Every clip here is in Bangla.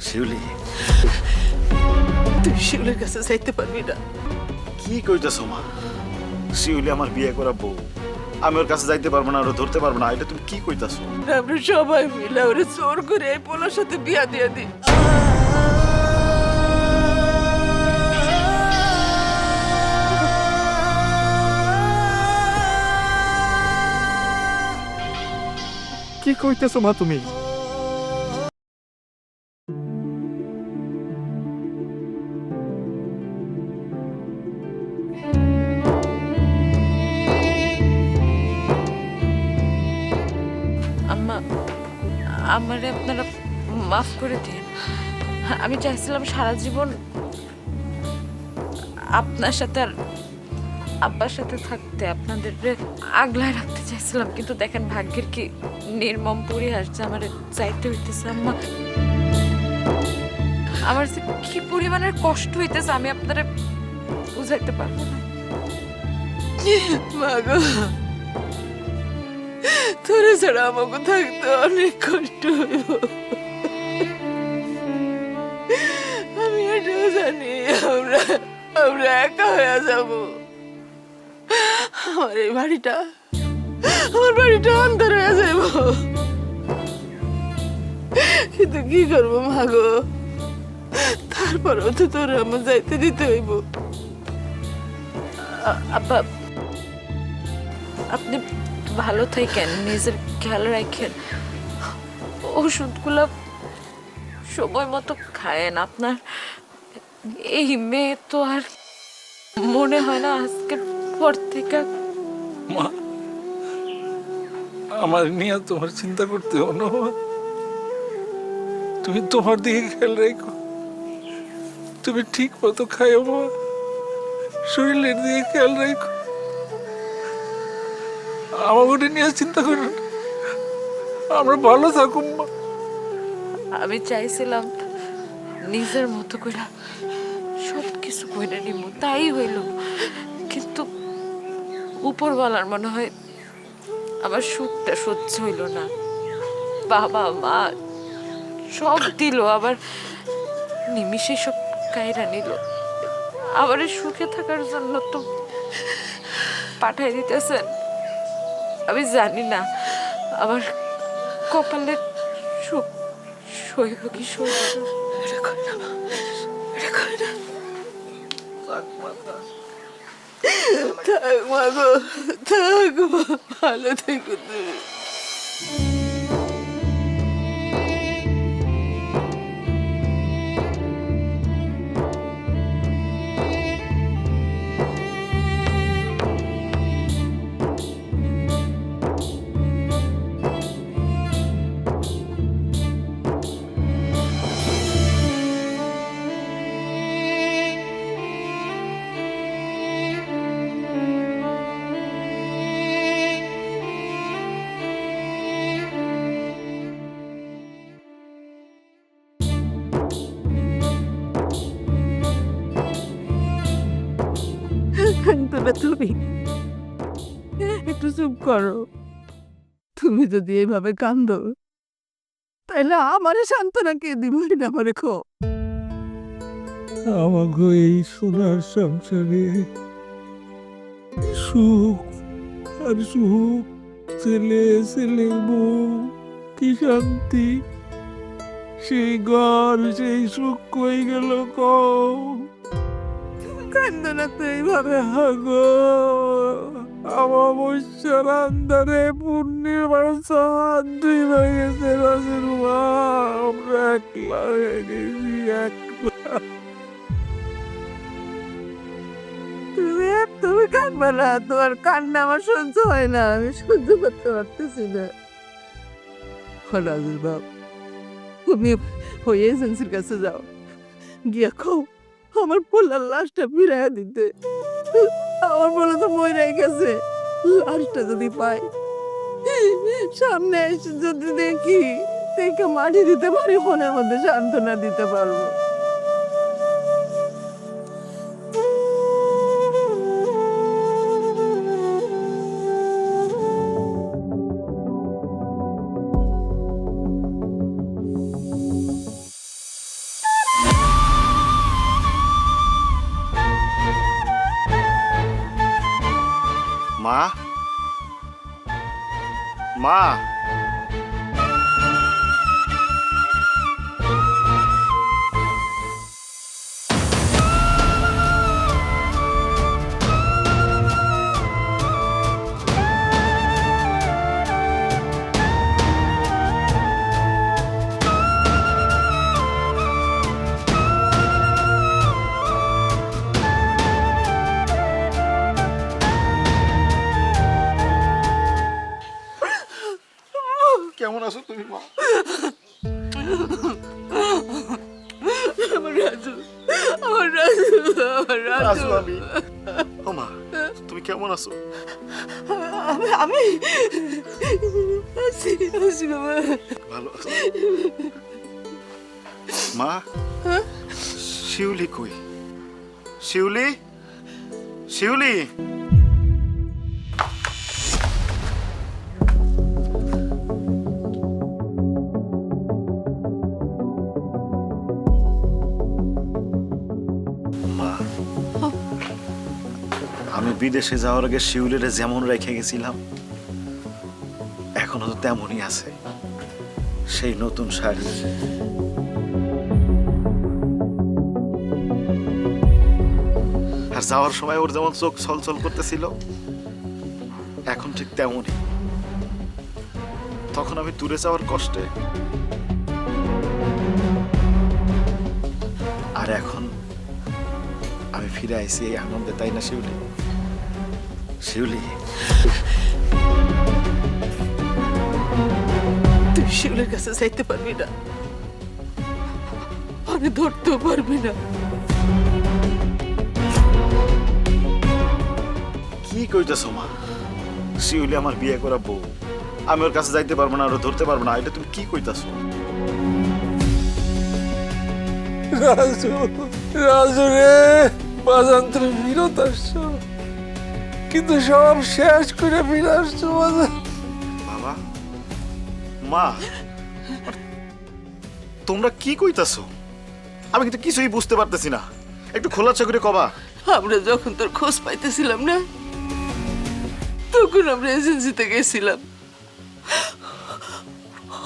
শিউলি, তুই শিউলের কাছে যাইতে পারবি না। কি কইতেছ মা? শিউলি আমার বিয়ে করা বউ, আমি ওর কাছে যাইতে পারবো না, ওরা ধরতে পারবো না, এটা তুমি কি কইতাছো? আমরা সবাই মিলে ওরে জোর করে এই পোলার সাথে বিয়া দিয়ে দিই। কি কইতেছো মা তুমি? আম্মা, আমারে আপনারা মাফ করে দিন। আমি চাইছিলাম সারা জীবন আপনার সাথে আর আব্বার সাথে থাকতে, আপনাদের আগলায় রাখতে চাইছিলাম, কিন্তু দেখেন ভাগ্যের কি নির্মম পরিহাস যে আমার চাইতে হইতেছে। আম্মা, আমার যে কি পরিমাণের কষ্ট হইতেছে আমি আপনারা বুঝাইতে পারবো না। মাগো, তোরে ছাড়া আমাকে থাকতে অনেক কষ্ট হইব। আমি এটাও জানি আমরা আমরা একা হয়ে যাব। আমার এই বাড়িটা অন্ধকার হয়ে যাব। কিন্তু কি করবো মাগো, তারপরেও তো তোর আমার যাইতে দিতে হইব। আব্বা, আপনি ভালো থাকেন, নিজের খেয়াল রাখেন, ওষুধগুলো সময় মতো খায়েন। আপনার এই মেয়ে তো আর মনে হয় না আজকের পর থেকে। মা, আমার নিয়ে তোমার চিন্তা করতে হবে না মা। তুমি তোমার দিকে খেয়াল রেখো, তুমি ঠিক মতো খাইও মা, শরীরের দিকে খেয়াল রেখো, আমাকে নিয়ে চিন্তা করো না, আমরা ভালো থাকুম মা। আমি চাইছিলাম নিজের মতো করে সব কিছু কইরা নিব, তাই হইল। কিন্তু উপরওয়ালার মনে হয় আমার সুখটা সহ্য হইল না। বাবা মা সব দিল, আবার নিমিষে সব কায়রা নিল। আবার এই সুখে থাকার জন্য তো পাঠাই দিতেছেন। আমি জানি না আমার কপালের সুখ সইব কি সইব না। থাক মাগো, থাক, ভালো থেকো তুমি। তবে তুমি একটু চুপ করো। তুমি যদি এইভাবে কান্দো তাহলে আমারে সান্ত্বনা কে দিব না রেখো। আমাকে এই সোনার সংসারে সুখ আর সুখ, ছেলে ছেলে বউ, কি শান্তি, সেই ঘর সেই সুখ কই গেল কম। কান্দো না তো এইভাবে। আগো আমার বৈশ্যার আন্দারে পূর্ণিমার চাঁদ দুই গেছে রাজের মা, আমরা একলা হয়ে গেছি, একলা। তুমি কাঁদবে না, তোমার কান্না আমার সহ্য হয় না, আমি সহ্য করতে পারতেছি না। রাজুর বাপ, তুমি ওই এজেন্সির কাছে যাও, গিয়া খাও আমার পোলার লাশটা ফিরাইয়া দিতে। আমার পোলা তো মরে গেছে, লাশটা যদি পাই, সামনে এসে যদি দেখি, দেখে মাটি দিতে পারি, মনের মধ্যে সান্ত্বনা দিতে পারবো। মা, কেমন আছো তুমি মা? আমার রাজু, আমার রাজু, আমার রাজু। আছো আমি। ও মা, তুমি কেমন আছো? আমি আছি, আছি বাবা। ভালো আছো? মা, শিউলি কই? শিউলি, শিউলি। মা, আমি বিদেশে যাওয়ার আগে শিউলিরে যেমন রেখে গেছিলাম এখনো তো তেমনই আছে, সেই নতুন শাড়ি। আর যাওয়ার সময় ওর যেমন চোখ ছলছল করতেছিল এখন ঠিক তেমনই। তখন আমি দূরে যাওয়ার কষ্টে, আর এখন আমি ফিরে আইছি এই আনন্দে, তাই না শিউলি? শিউলি, তুই শিউলের কাছে যাইতে পারবি না, আমি ধরতেও পারবি না। কি কইতেছো মা? শিউলি আমার বিয়ে করা বউ, আমি ওর কাছে যাইতে পারবো না, ওর ধরতে পারবো না, এটা তুমি কি কইতাছো? রাজু, রাজু রে, বাজান তুমি ফিরত আসছো, কিন্তু সব শেষ করে ফিরে আসছো বাজান। বাবা, মা, তোমরা কি কইতাছো? আমি কিন্তু কিছুই বুঝতে পারতেছি না, একটু খোলাসা করে কবা। আমরা যখন তোর খোঁজ পাইতেছিলাম না, তখন আমরা এজেন্সিতে গেছিলাম।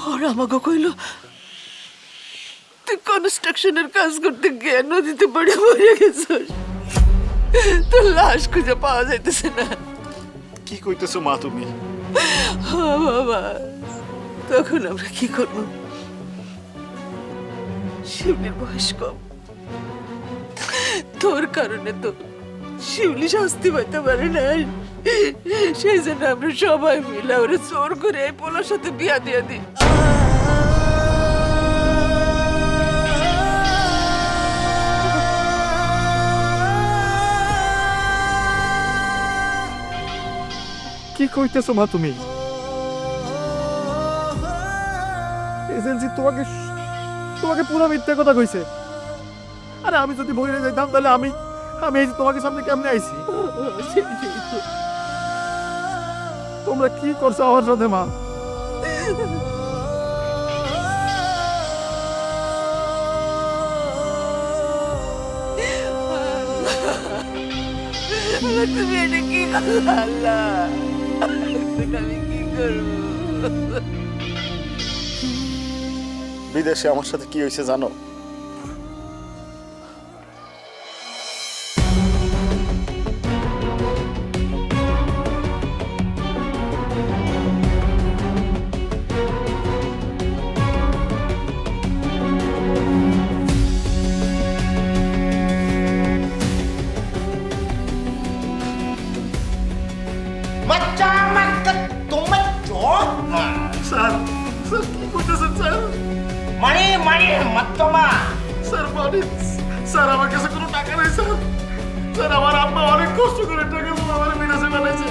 আর আমাকে কইল তুই কনস্ট্রাকশনের কাজ করতে গিয়ে নদীতে পড়ে মরে গেছিস, তোর লাশ খুঁজে পাওয়া যাইতেছে না। কি কইতেছো মা তুমি? বাবা, তখন আমরা কি করব? শিউলির বয়স কম, তোর কারণে তো শিউলি শাস্তি পাইতে পারে নাই। সেই জন্য আমরা সবাই মিলে ওরা জোর করে এই পোলার সাথে বিয়া দিয়ে দিই। কি কইতেছো মা তুমি? এজেন্সি তোমাকে তোমাকে পুরো মিথ্যা কথা কইছে। আরে আমি যদি বইরে যাইতাম তাহলে আমি এই যে তোমাকে সামনে কেমনে আইছি? তোমরা কি করছো আমার সাথে মা? তুমি এটা কি করলো আল্লাহ? আমি কি করবো? বিদেশে আমার সাথে কি হয়েছে জানো? Macam tumat jok. Sir, sir কি করতেছেন sir? Mani mani matoma. Sir মানে, স্যার আমার কাছে কোনো টাকা নেই স্যার। স্যার আমার আম্মা অনেক কষ্ট করে টাকা জমা আমার বিদেশে বানাইছে।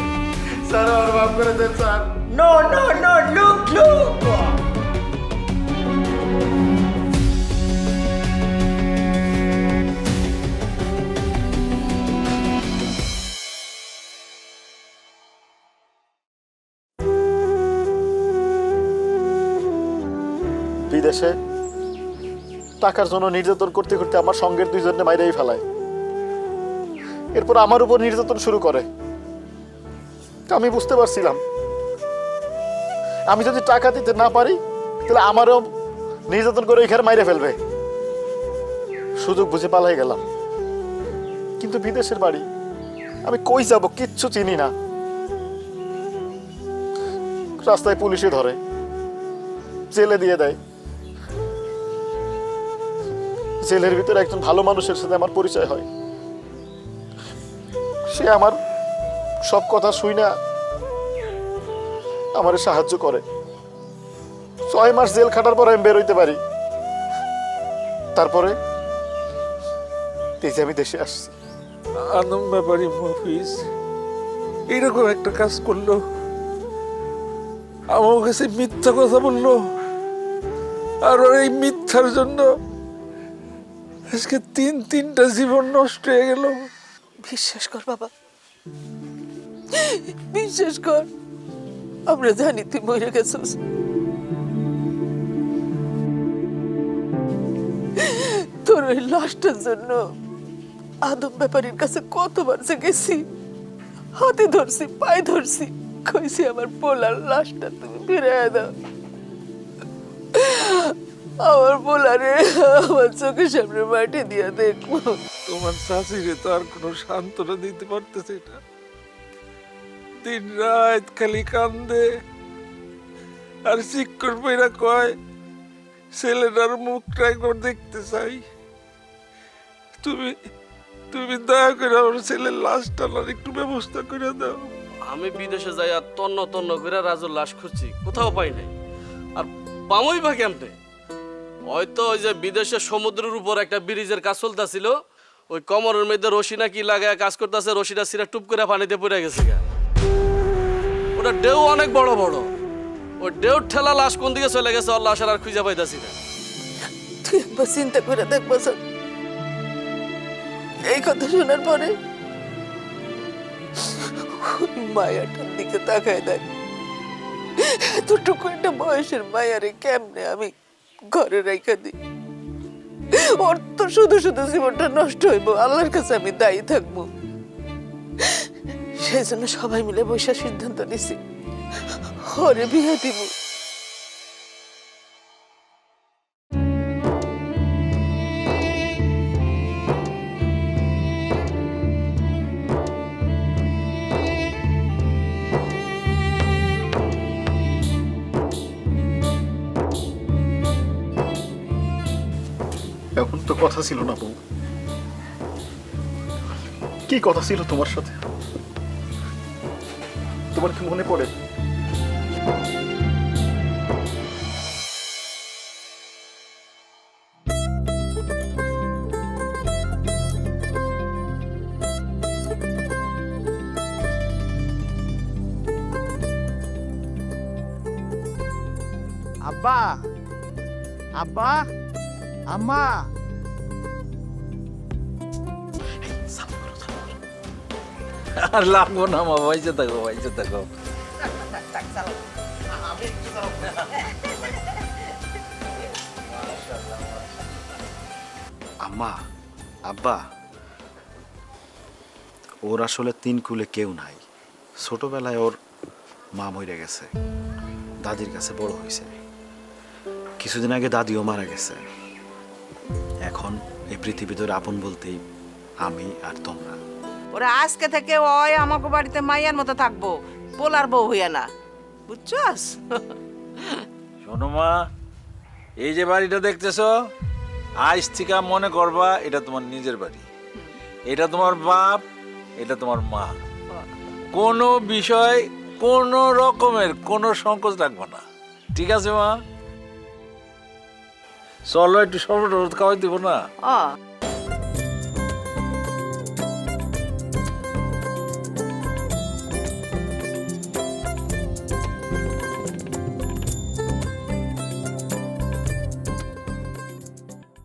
স্যার আমার মাফ করে দেন sir. No no no look look. বিদেশে টাকার জন্য নির্যাতন করতে করতে আমার সঙ্গের দুইজনে মাইরেই ফেলায়, এরপর আমার উপর নির্যাতন শুরু করে। তা আমি বুঝতে পারছিলাম আমি যদি টাকা দিতে না পারি তাহলে আমারও নির্যাতন করে এখানে মাইরে ফেলবে। সুযোগ বুঝে পালাই গেলাম, কিন্তু বিদেশের বাড়ি আমি কই যাব কিচ্ছু চিনি না। রাস্তায় পুলিশে ধরে, জেলে দিয়ে দেয়। জেলের ভিতরে একজন ভালো মানুষের সাথে আমার পরিচয় হয়, সে আমার সব কথা শুই না আমার সাহায্য করে। 6 মাস জেল খাটার পর আমি বের হইতে পারি। তারপরে এই যে আমি দেশে আসছি। আদম ব্যাপারী মফিজ এইরকম একটা কাজ করলো, আমার কাছে মিথ্যা কথা বললো, আর ওর এই মিথ্যার জন্য আজকে 3টা জীবন নষ্ট হয়ে গেল। বিশ্বাস কর বাবা, বিশ্বাস কর, আমরা জানি তুই মরে গেছিস। তোর ওই লাশটার জন্য আদম ব্যাপারীর কাছে কতবার যে গেছি, হাতে ধরছি, পায়ে ধরছি, কইছি আমার পোলার লাশটা তুমি ফিরিয়ে দাও। আমার পোলারে আমার চোখের সামনে মাটি দিয়ে দেখবো। তোমার শাশুড়ি তো আর কোনো সান্ত্বনা দিতে পারতেছে না, দিন রাত খালি কান্দে আর চিক্কর পেরা কয় ছেলেটার মুখটা একবার দেখতে চাই। তুমি তুমি দয়া করে আমার ছেলের লাশটা একটু ব্যবস্থা করে দাও। আমি বিদেশে যাই আর তন্ন তন্ন করে রাজুর লাশ খুঁজছি, কোথাও পাই নাই। আর পামই বা কেমনে? হয়তো ওই যে বিদেশে সমুদ্রের উপর একটা ব্রিজের কাজ চলতেছিল, ওই কমরের মধ্যে রশি না কি লাগায় কাজ করতেছে, রশিটা সিরা টুপ করে পানিতে পড়ে গেছে গা। ওটা ঢেউ অনেক বড় বড়, ওই ঢেউ ঠেলা লাশ কোন দিকে চলে গেছে ওর লাশ আর খুঁজে পাইতাছি না। তুই একবার চিন্তা করে দেখ বছর, এই কথা শোনার পরে মায়াটার দিকে তাকায় দেখ। এতটুকু একটা বয়সের মায়ারে কেমনে আমি ঘরে রেখে দিই? ওর তো শুধু শুধু জীবনটা নষ্ট হইব, আল্লাহর কাছে আমি দায়ী থাকবো। সেই জন্য সবাই মিলে বৈশা সিদ্ধান্ত নিছি ওরে বিয়ে দিব। এখন তো কথা ছিল না বউ, কি কথা ছিল তোমার সাথে? তোমার কি মনে পড়ে? আব্বা, আব্বা, আম্মা। আর লাগবো না মা, বাইচে থাকো, বাইচে থাকো। আম্মা, আব্বা, ওর আসলে 3 কুলে কেউ নাই। ছোটবেলায় ওর মা মরে গেছে, দাদির কাছে বড় হয়েছে। কিছুদিন আগে দাদিও মারা গেছে। এখন এই পৃথিবীতে ওর আপন বলতেই আমি আর তোমরা। ওরা আজকে থেকে ওই আমাকে বাড়িতে মাইয়ার মতো থাকবো, পোলার বউ হইয়া না, বুঝছস? শোনো মা, এই যে বাড়িটা দেখতেছো, আজ থেকে মনে করবা এটা তোমার নিজের বাড়ি। এটা তোমার বাপ, এটা তোমার মা। কোনো বিষয় কোনো রকমের কোনো সংকোচ রাখবো না, ঠিক আছে মা? চলো একটু শরবত খাওয়াই দিব না?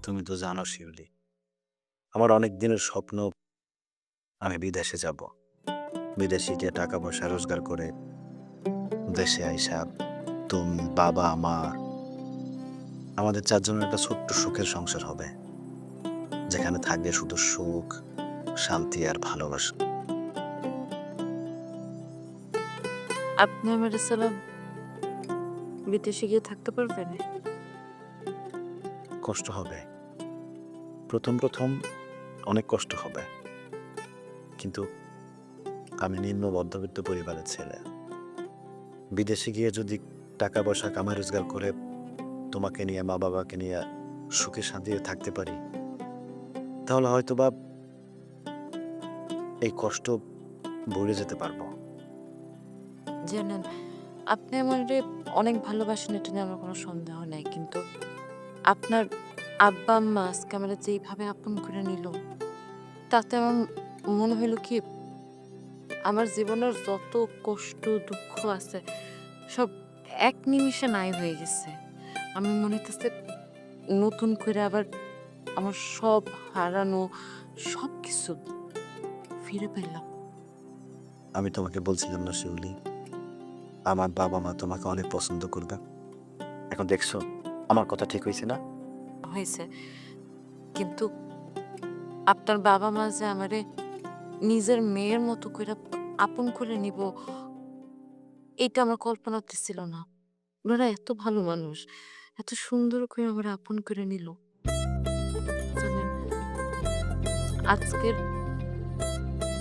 তুমি তো জানো শিউলি, আমার অনেক দিনের স্বপ্ন আমি বিদেশে যাব। বিদেশে গিয়ে টাকা পয়সা রোজগার করে দেশে আইসা তুমি, বাবা, মা, আমাদের 4 জনের একটা ছোট্ট সুখের সংসার হবে, যেখানে থাকবে শুধু সুখ, শান্তি আর ভালোবাসা। আপনি আমার সালাম বিদেশে গিয়ে থাকতে পারবেন? কষ্ট হবে, প্রথম প্রথম অনেক কষ্ট হবে, কিন্তু আমি নিম্ন মধ্যবিত্ত পরিবারের ছেলে। বিদেশে গিয়ে যদি টাকা পয়সা কামাই রোজগার করে তোমাকে নিয়ে, মা বাবাকে নিয়ে সুখে শান্তিতে থাকতে পারি, তাহলে হয়তো বা এই কষ্ট ভুলে যেতে পারবো। জানেন, আপনি আমারে অনেক ভালোবাসেন, এটা নিয়ে আমার কোনো সন্দেহ নাই, কিন্তু আপনার আব্বা আম্মা আজকে আমরা যেইভাবে আপন করে নিল, তাতে আমার মনে হইল কি আমার জীবনের যত কষ্ট দুঃখ আছে সব এক নিমিষে নাই হয়ে গেছে। আমি মনে হইতেছে নতুন করে আবার আমার সব হারানো সব কিছু ফিরে পেলাম। আমি তোমাকে বলছিলাম না শিউলি, আমার বাবা মা তোমাকে অনেক পছন্দ করবে। এখন দেখছো আমার কথা ঠিক হয়েছে না? হয়েছে, কিন্তু আপনার বাবা মা যে আমারে নিজের মেয়ের মতো করে আপন করে নিব, এটা আমার কল্পনাতে ছিল না। ওনারা এত ভালো মানুষ, এত সুন্দর করে আমার আপন করে নিল। জানেন, আজকের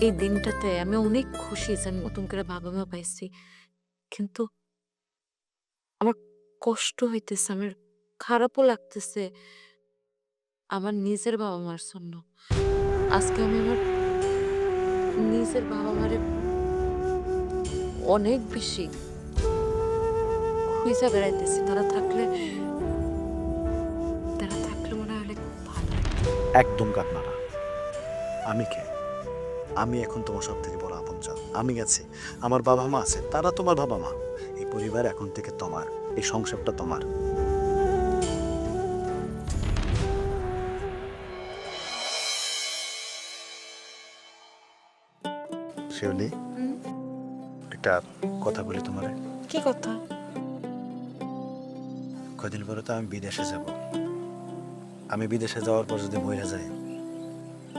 এই দিনটাতে আমি অনেক খুশি যে আমি নতুন করে বাবা মা পাইছি, কিন্তু আমার কষ্ট হইতেছে, আমার খারাপও লাগতেছে আমার নিজের বাবা মার জন্য। আজকে আমি আমার নিজের বাবা মারে অনেক বেশি খুঁজে বেড়াইতেছি। তারা থাকলে মনে হয় অনেক ভালো লাগতো। একদম কাঁদনা না। আমি কে? আমি এখন তোমার সব থেকে বড় আপনজন। আমি গেছি, আমার বাবা মা আছে, তারা তোমার বাবা মা। এই পরিবার এখন থেকে তোমার, এই সংসারটা তোমার। শিউলি, একটা কথা বলি তোমারে। কি কথা? কদিন পরে তো আমি বিদেশে যাব। আমি বিদেশে যাওয়ার পর যদি মরে যাই,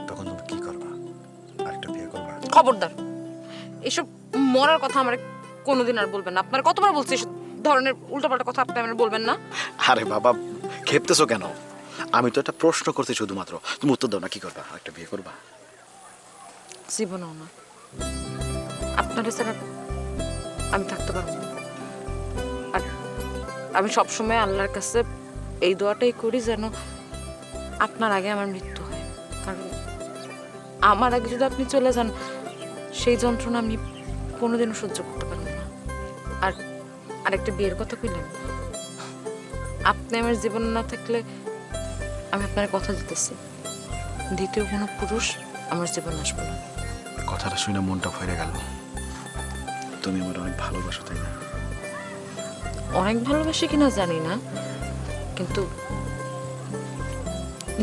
তখন তুমি কি করবা? আরেকটা বিয়ে করবা? খবরদার, এসব মরার কথা আমার কোনোদিন আর বলবেন না। আপনার কতবার বলছি এসব ধরনের উল্টাপাল্টা কথা আপনি আমার বলবেন না। আরে বাবা, খেপতেছো কেন? আমি তো একটা প্রশ্ন করছি শুধুমাত্র, তুমি উত্তর দাও না। কি করবা? আরেকটা বিয়ে করবা? জীবনও না, আপনারা ছাড়া আমি থাকতে পারবো না। আর আমি সবসময় আল্লাহর কাছে এই দোয়াটাই করি যেন আপনার আগে আমার মৃত্যু হয়, কারণ আমার আগে যদি আপনি চলে যান, সেই যন্ত্রণা আমি কোনোদিনও সহ্য করতে পারবো না। আর আরেকটা বিয়ের কথা কইলেন, আপনি আমার জীবন না থাকলে আমি আপনার কথা দিতেছি, দ্বিতীয় কোনো পুরুষ আমার জীবন আসবে না। কথাটা শুনে মনটা ভরে গেল। তুমি আমার অনেক ভালোবাসো, তাই না? অনেক ভালোবাসি কিনা জানি না, কিন্তু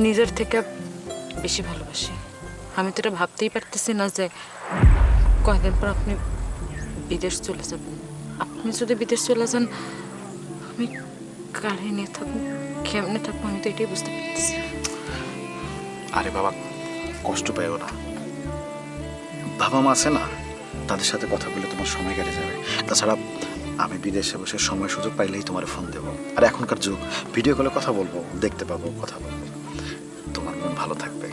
নিজের থেকে বেশি ভালোবাসি। আমি তো এটা ভাবতেই পারতেছি না যে কয়েকদিন পর আপনি বিদেশ চলে যাবেন। আপনি যদি বিদেশ চলে যান, আমি কারে নিয়ে থাকবো, কেমনে থাকবো, আমি তো এটাই বুঝতে পারতেছি। আরে বাবা, কষ্ট পাইও না। বাবা মা আছে না, তাদের সাথে কথা বলে তোমার সময় কেটে যাবে। তাছাড়া আমি বিদেশে বসে সময় সুযোগ পাইলেই তোমার ফোন দেবো। আর এখনকার যুগ, ভিডিও কলে কথা বলবো, দেখতে পাবো, কথা বলবো, তোমার মন ভালো থাকবে।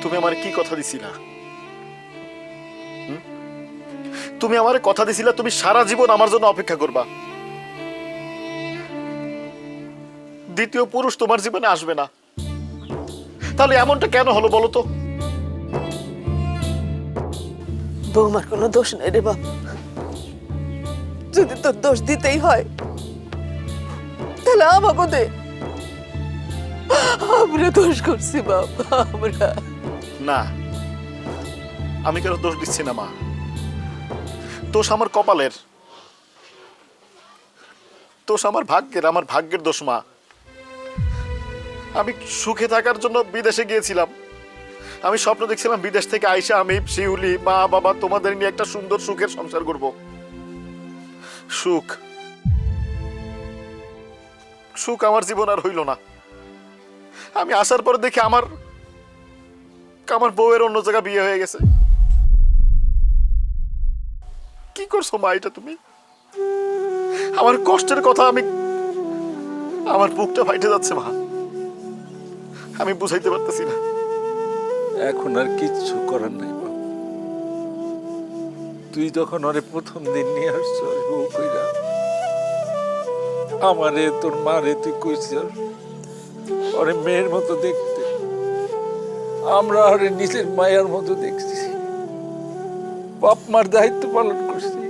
তুমি আমার কি কথা দিছিলা? তুমি আমার কথা দিছিলা তুমি সারা জীবন আমার জন্য অপেক্ষা করবা, দ্বিতীয় পুরুষ তোমার জীবনে আসবে না। তাহলে এমনটা কেন হলো বলো তো? বৌমার কোনো দোষ নেই রে বাপ। যদি তোর দোষ দিতেই হয় তাহলে আমাকে দে। আমরা দোষ করছি বাপ, আমরা। না, আমি কেন দোষ দিচ্ছি না মা, দোষ আমার কপালের, দোষ আমার ভাগ্যের, আমার ভাগ্যের দোষ মা। আমি সুখে থাকার জন্য বিদেশে গিয়েছিলাম। আমি স্বপ্ন দেখছিলাম বিদেশ থেকে আইসা আমি, শিউলি, মা বাবা তোমাদের নিয়ে একটা সুন্দর সুখের সংসার করব। সুখ সুখ আমার জীবন আর হইল না। আমি আসার পর দেখি আমার আমার বউয়ের অন্য জায়গা বিয়ে হয়ে গেছে। কি করছো মা এটা তুমি? আমার কষ্টের কথা আমার বুকটা ফাইটে যাচ্ছে মা, আমি বুঝাইতে পারতেছি না। এখন আর কিচ্ছু করার নাই বাবা। তুই যখন ওরে প্রথম দিন নিয়ে আসছ বউ কইরা, আমারে তোর মারে তুই কইছিস ওরে মেয়ের মতো দেখতে, আমরা ওরে নিজের মায়ের মতো দেখছি, বাপ মার দায়িত্ব পালন করছি,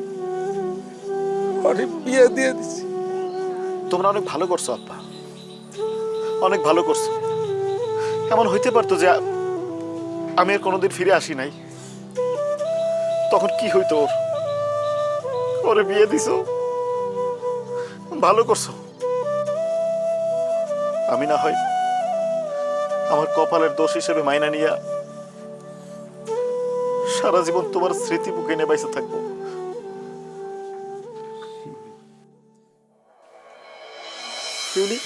ওরে বিয়ে দিয়ে দিছি। তোমরা অনেক ভালো করছো আব্বা, অনেক ভালো করছো। এমন হইতে পারতো যে আমি আর কোনোদিন ফিরে আসি নাই, তখন কি হইতো? ওরে বিয়ে দিছো, ভালো করছো। আমি না হয় আমার কপালের দোষ হিসেবে মাইনা নিয়া সারা জীবন তোমার স্মৃতি বুকে নিয়ে বাইসে থাকবো। শিউলি,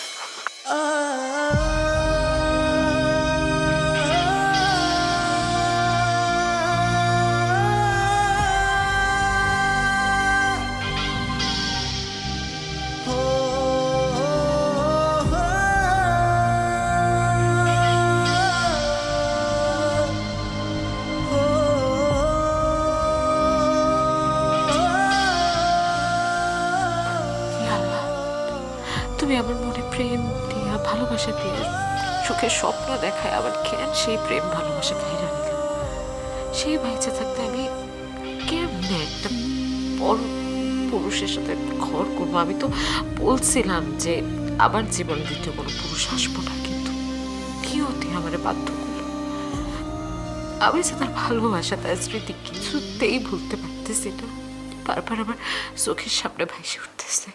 ইয়া আল্লাহ, তুমি আমার মনে প্রেম দিয়া ভালোবাসা দিয়ে চোখের স্বপ্ন দেখায় আবার কেন সেই প্রেম ভালোবাসা খাইরা নিলাম। সেই বাইচে থাকতে আমি কেমনে একটা বড় পুরুষের সাথে ঘর করবো? আমি তো বলছিলাম যে আবার জীবন দ্বিতীয় কোনো পুরুষ আসবো না, কিন্তু নিয়তি আমার বাধ্য করলো। আমি যে তার ভালোবাসা, তার স্মৃতি কিছুতেই ভুলতে পারতেছি না। বারবার আমার চোখের সামনে ভাসে উঠতেছে।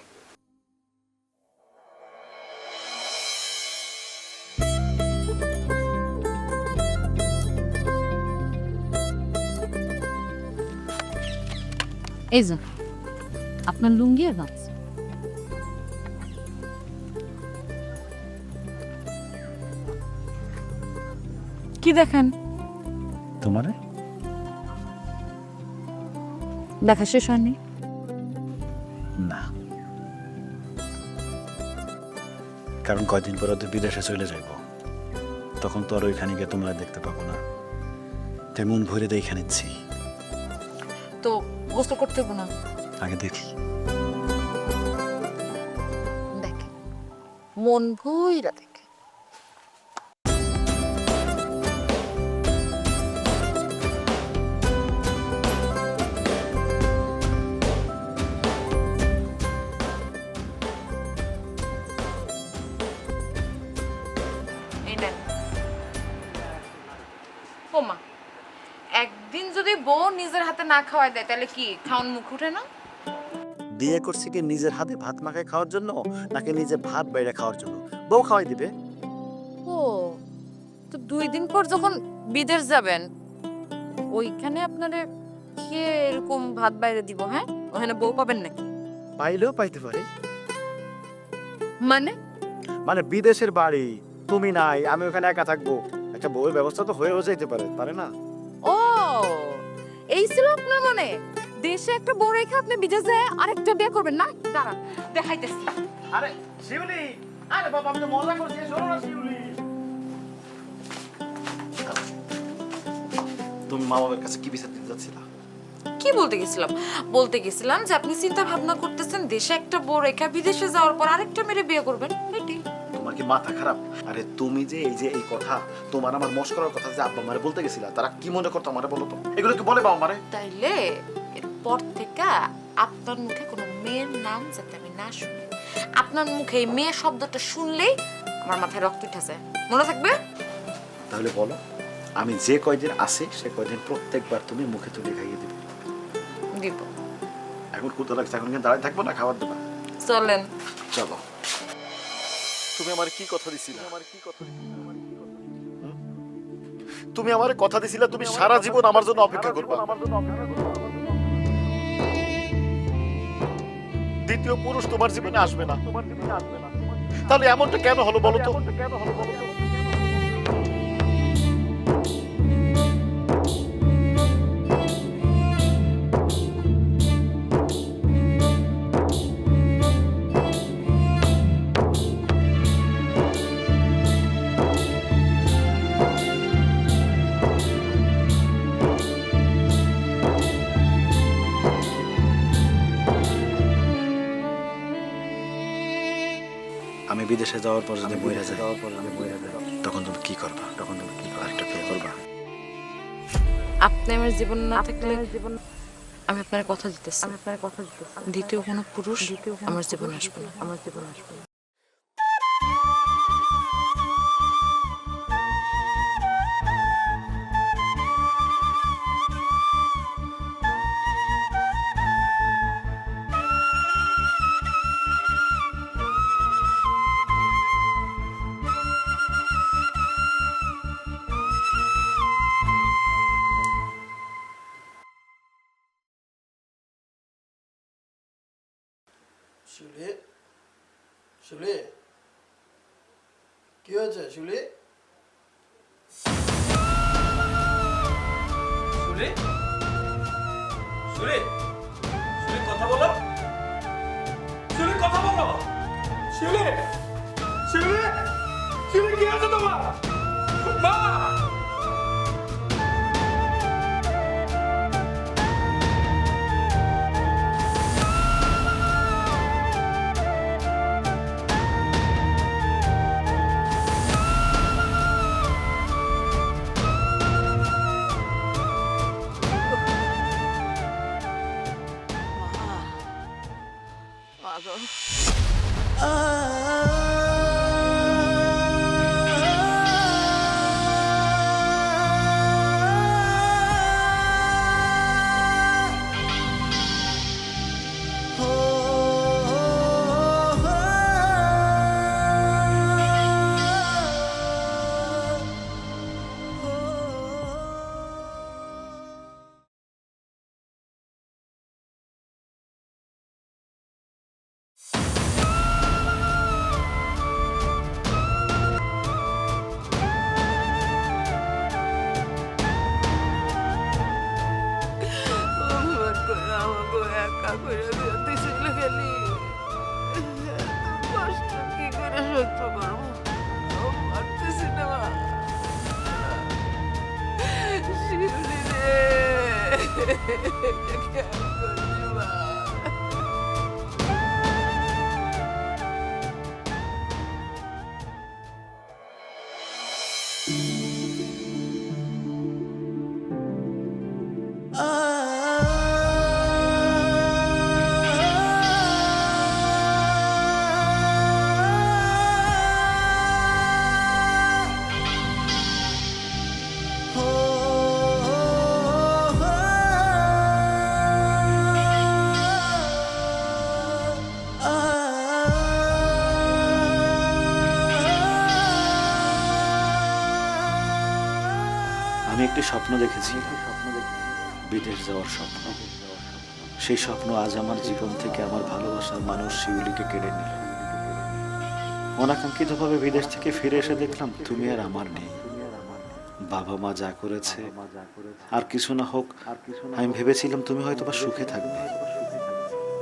এই যে আপনার লুঙ্গি আর গাছ। কি দেখেন? তোমারে দেখা শেষ হয়নি? না, কারণ কয়দিন পরে তো বিদেশে চলে যাইব, তখন তো আর ওইখানে গিয়ে তোমরা দেখতে পাবো না। তাই মন ভরে দেখে নিচ্ছি। তো গোসল করতে হবে না? আগে দেখি। দেখে মন ভইরা দেখে। এই নেন। ওমা, একদিন যদি বউ নিজের হাতে না খাওয়াই দেয় তাহলে কি খাওয়ান মুখ উঠে না? বিয়ে করছি কি নিজের হাতে ভাত মাখায় খাওয়ার জন্য, নাকি নিজে ভাত বাইরে খাওয়ার জন্য? বউ খাওয়াই দিবে। ও, তো 2 দিন পর যখন বিদেশ যাবেন ওইখানে আপনারে কে এরকম ভাত বাইরে দিব? হ্যাঁ, ওখানে বউ পাবেন নাকি? পাইলেও পাইতে পারে। মানে মানে বিদেশের বাড়ি, তুমি নাই, আমি ওখানে একা থাকবো, একটা বউয়ের ব্যবস্থা তো হয়েও যেতে পারে না? ও, এই ছিল আপনার মনে? দেশে একটা বউ রেখে আপনি বিদেশ যায় আরেকটা বিয়ে করবেন না? দাঁড়ান দেখাইতেছি। আরে শিউলি, আরে বাবা আমি তো মজা করছি, শোনো না শিউলি। তুমি মা বাবার কাছে কি বিচার দিতে যাচ্ছিলা? কি বলতে গেছিলাম? বলতে গেছিলাম যে আপনি চিন্তা ভাবনা করতেছেন দেশে একটা বউ রেখা বিদেশে যাওয়ার পর আরেকটা মেরে বিয়ে করবেন। এটাই। তোমার কি মাথা খারাপ? আরে তুমি যে এই কথা, তোমার আমার মস্করার কথা যে আব্বা মারে বলতে গেছিলা, তারা কি মনে করতো আমারে বলো তো? এগুলো কি বলে বাবা মারে? তাইলে এরপর থেকে আপনার মুখে কোনো মেয়ের নাম যাতে আমি না শুনি। আপনার মুখে এই মেয়ে শব্দটা শুনলেই আমার মাথায় রক্ত উঠেছে, মনে থাকবে? তাহলে বলো, আমি যে কয়দিন আসি সে কয়দিন প্রত্যেকবার তুমি মুখে তুলে খাইয়ে দিবে। দিব। এখন কোথা লাগছে, এখন দাঁড়ায় থাকবো না, খাবার দেবা? চলেন। চলো। তুমি আমার কি কথা দিছিলা? তুমি আমার কথা দিছিলা তুমি সারা জীবন আমার জন্য অপেক্ষা করবা। দ্বিতীয় পুরুষ তোমার জীবনে আসবে না। তাহলে এমনটা কেন হলো বলো তো? আমি বিদেশে যাওয়ার পর যদি বইরা যায় তখন তুমি কি করবা? আরেকটা বিয়ে করবা? আপনি আমার জীবন না থাকলে আমি আপনার কথা দিতেছি, দ্বিতীয় কোনো পুরুষ আমার জীবনে আসবে না। শিউলি, শিউলি, কি হয়েছে শিউলি? শুলি শুলি শুলি কথা বলো, শুলি কথা বলো, শুলি শুলি শুলি কি আছে তোমার? মা অভিমান করে আমাকে একা করে দিয়েছিল খালি। কষ্ট কি করে সহ্য করবো, পারতেছি না মা। শিউলি রে, এটা কেমন করলি মা? আমি একটি স্বপ্ন দেখেছি, বিদেশ যাওয়ার স্বপ্ন। সেই স্বপ্ন আজ আমার জীবন থেকে আমার ভালোবাসার মানুষ শিউলিকে কেড়ে নিল। অনাকাঙ্ক্ষিতভাবে বিদেশ থেকে ফিরে এসে দেখলাম তুমি আর আমার নেই। বাবা মা যা করেছে আর কিছু না হোক, আমি ভেবেছিলাম তুমি হয়তো বা সুখে থাকবে,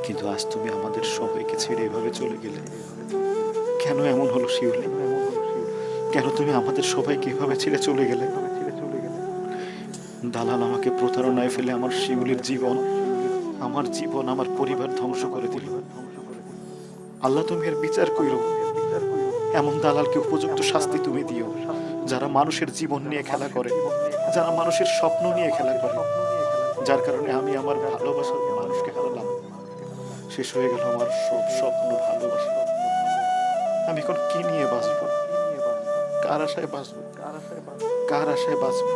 কিন্তু আজ তুমি আমাদের সবাইকে ছেড়ে এভাবে চলে গেলে। কেন এমন হলো শিউলি? কেন তুমি আমাদের সবাইকে এভাবে ছেড়ে চলে গেলে? দালাল আমাকে প্রতারণায় ফেলে আমার শিউলির জীবন, আমার পরিবার ধ্বংস করে দিল। আল্লাহ তুমি এর বিচার কইরো। এমন দালালকে উপযুক্ত শাস্তি তুমি দিও, যারা মানুষের জীবন নিয়ে খেলা করে, যারা মানুষের স্বপ্ন নিয়ে খেলা করে, যার কারণে আমি আমার ভালোবাসার মানুষকে হারালাম। শেষ হয়ে গেল আমার সব স্বপ্ন, ভালোবাসা। আমি এখন কি নিয়ে বাঁচবো? কার আশায় বাঁচবো? কার আশায় বাঁচবো?